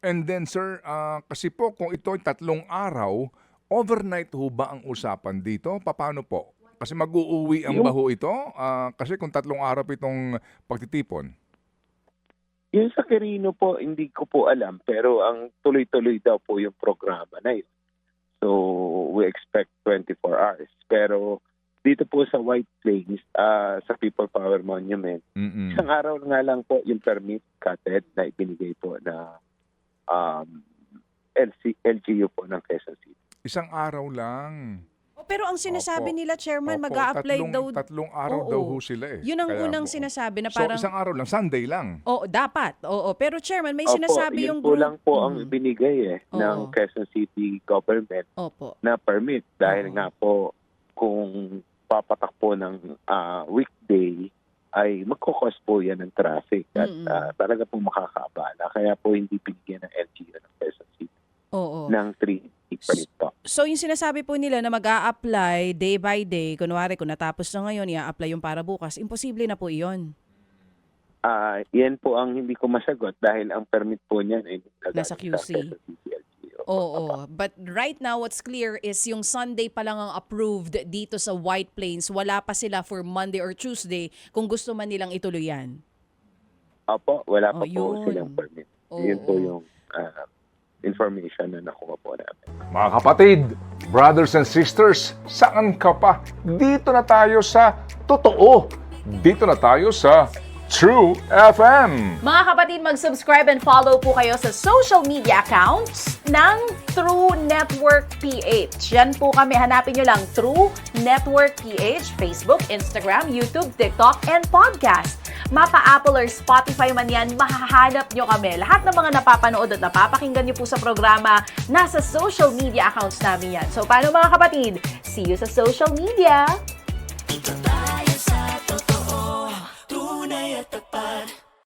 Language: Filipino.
And then sir, kasi po kung ito ay 3 araw, overnight ho ba ang usapan dito? Paano po? Kasi mag-uuwi ang Yung baho ito? Kasi kung 3 araw itong pagtitipon. yung sa Quirino po, hindi ko po alam. Pero ang tuloy-tuloy daw po yung programa na yun. So, we expect 24 hours. Pero dito po sa White Plains, sa People Power Monument, isang araw nga lang po yung permit cutted na ibinigay po na LGU po ng Quezon City. Isang araw lang. Pero ang sinasabi Opo. nila, Chairman, Opo, mag-a-apply daw. 3 araw daw ho Oo. sila eh. Yun ang Kaya unang po. sinasabi na So parang, isang araw lang, Sunday lang. oo, dapat. Oo, pero Chairman, may Opo, sinasabi yun yung po group. lang po ang ibinigay ng Oo. Quezon City government Opo. na permit. Dahil Oo. nga po, kung papatak po ng weekday, ay magkukos po yan ng traffic at talaga po makakaabala. Kaya po hindi binigyan ng LGU ng Quezon City Oo. ng 3 permit po. So yung sinasabi po nila na mag-a-apply day by day, kunwari kung natapos na ngayon, i-a-apply yung para bukas, imposible na po iyon. Yan po ang hindi ko masagot dahil ang permit po niyan ay Nasa nagaling sa QC. Quezon City LGU. Oo. But right now, what's clear is yung Sunday pa lang ang approved dito sa White Plains. Wala pa sila for Monday or Tuesday kung gusto man nilang ituloy yan. Opo, wala pa po Yun. silang permit. Oo. Yun po yung information na nakuha po namin. Mga kapatid, brothers and sisters, saan ka pa? Dito na tayo sa totoo. Dito na tayo sa True FM. Mga kapatid, mag-subscribe and follow po kayo sa social media accounts ng True Network PH. Yan po kami. Hanapin nyo lang True Network PH, Facebook, Instagram, YouTube, TikTok, and podcast. Mapa-Apple or Spotify man yan, mahahanap nyo kami. Lahat ng mga napapanood at napapakinggan nyo po sa programa, nasa social media accounts namin yan. So, paano mga kapatid? See you sa social media!